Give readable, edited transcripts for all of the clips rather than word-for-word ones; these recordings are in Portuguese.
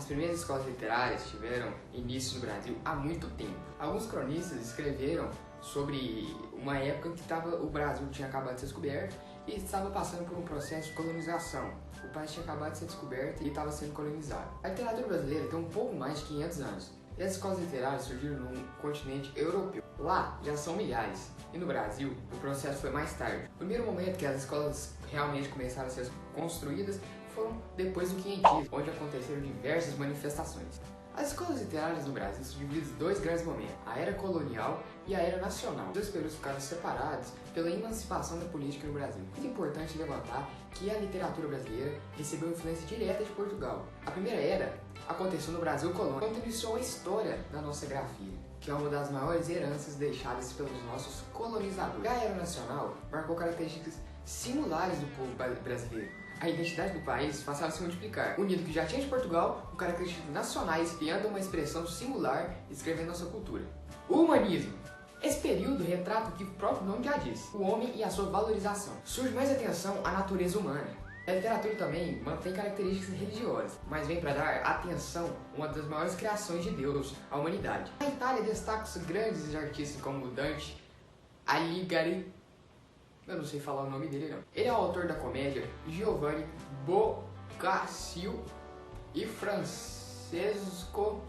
primeiras escolas literárias tiveram início no Brasil há muito tempo. Alguns cronistas escreveram sobre uma época em que o Brasil tinha acabado de ser descoberto e estava passando por um processo de colonização. O país tinha acabado de ser descoberto e estava sendo colonizado. A literatura brasileira tem um pouco mais de 500 anos. E as escolas literárias surgiram no continente europeu. Lá já são milhares. E no Brasil, o processo foi mais tarde. O primeiro momento que as escolas realmente começaram a ser construídas foram depois do quinhentismo, onde aconteceram diversas manifestações. As escolas literárias no Brasil são divididas em dois grandes momentos, a era colonial e a era nacional. Os dois períodos ficaram separados pela emancipação da política no Brasil. É muito importante levantar que a literatura brasileira recebeu influência direta de Portugal. A primeira era aconteceu no Brasil colônia, quando iniciou a história da nossa grafia, que é uma das maiores heranças deixadas pelos nossos colonizadores. A era nacional marcou características singulares do povo brasileiro. A identidade do país passava a se multiplicar, unindo o que já tinha de Portugal com características nacionais, criando uma expressão singular e escrevendo nossa cultura. O humanismo. Esse período retrata o que o próprio nome já diz, o homem e a sua valorização. Surge mais atenção à natureza humana. A literatura também mantém características religiosas, mas vem para dar atenção a uma das maiores criações de Deus, a humanidade. Na Itália destacam-se grandes artistas como Dante Alighieri, eu não sei falar o nome dele não. Ele é o autor da comédia Giovanni Boccaccio e Francesco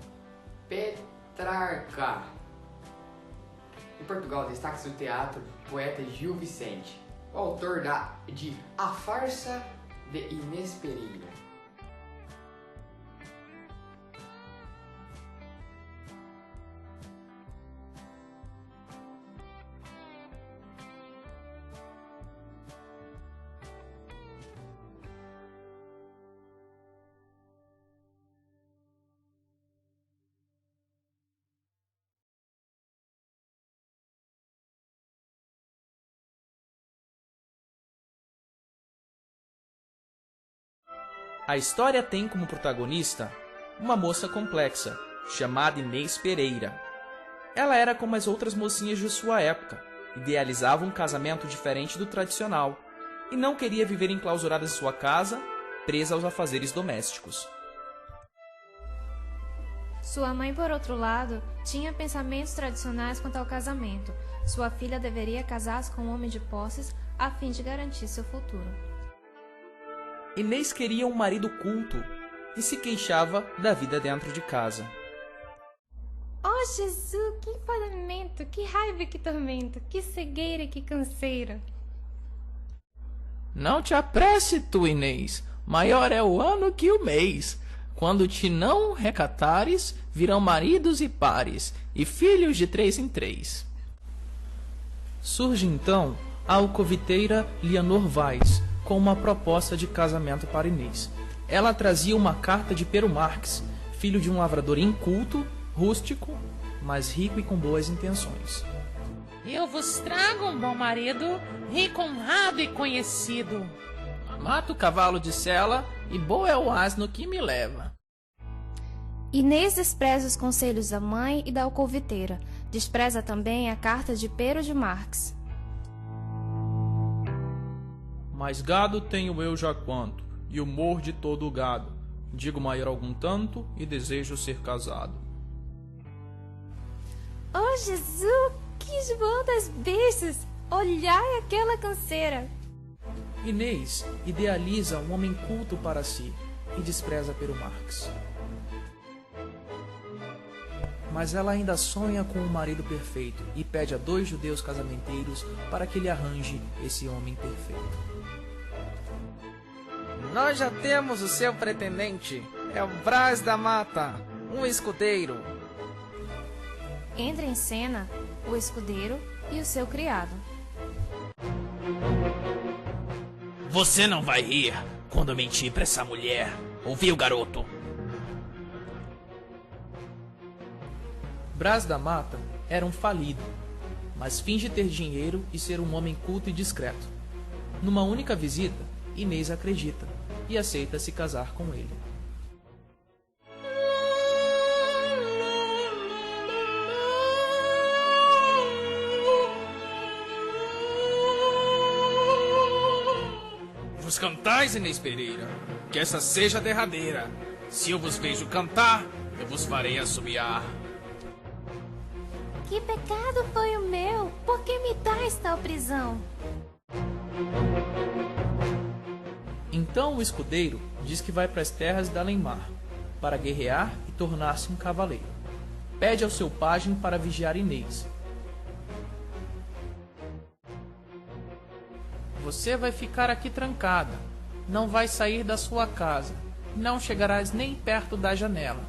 Petrarca. Em Portugal destaca-se o teatro poeta Gil Vicente, o autor de A Farsa de Inês Pereira. A história tem como protagonista uma moça complexa, chamada Inês Pereira. Ela era como as outras mocinhas de sua época, idealizava um casamento diferente do tradicional e não queria viver enclausurada em sua casa, presa aos afazeres domésticos. Sua mãe, por outro lado, tinha pensamentos tradicionais quanto ao casamento. Sua filha deveria casar-se com um homem de posses a fim de garantir seu futuro. Inês queria um marido culto e se queixava da vida dentro de casa. Oh, Jesus, que enfadamento, que raiva e que tormento, que cegueira e que canseira. Não te apresse tu, Inês, maior é o ano que o mês. Quando te não recatares, virão maridos e pares, e filhos de 3 em 3. Surge então a alcoviteira Leonor Vaz, com uma proposta de casamento para Inês. Ela trazia uma carta de Pero Marques, filho de um lavrador inculto, rústico, mas rico e com boas intenções. Eu vos trago um bom marido, rico, honrado e conhecido. Mata o cavalo de sela e boa é o asno que me leva. Inês despreza os conselhos da mãe e da alcoviteira. Despreza também a carta de Pero de Marques. Mas gado tenho eu já quanto, e o mor de todo o gado. Digo maior algum tanto, e desejo ser casado. Oh, Jesus, que João das bestas! Olhai aquela canseira! Inês idealiza um homem culto para si, e despreza Pero Marques. Mas ela ainda sonha com um marido perfeito, e pede a 2 judeus casamenteiros para que lhe arranje esse homem perfeito. Nós já temos o seu pretendente, é o Brás da Mata, um escudeiro. Entra em cena o escudeiro e o seu criado. Você não vai rir quando eu mentir pra essa mulher, ouviu, garoto? Brás da Mata era um falido, mas finge ter dinheiro e ser um homem culto e discreto. Numa única visita, Inês acredita e aceita se casar com ele. Vos cantais, Inês Pereira, que essa seja a derradeira. Se eu vos vejo cantar, eu vos farei assobiar. Que pecado foi o meu? Por que me dás tal prisão? Então o escudeiro diz que vai para as terras de Além-Mar, para guerrear e tornar-se um cavaleiro. Pede ao seu pajem para vigiar Inês. Você vai ficar aqui trancada. Não vai sair da sua casa. Não chegarás nem perto da janela.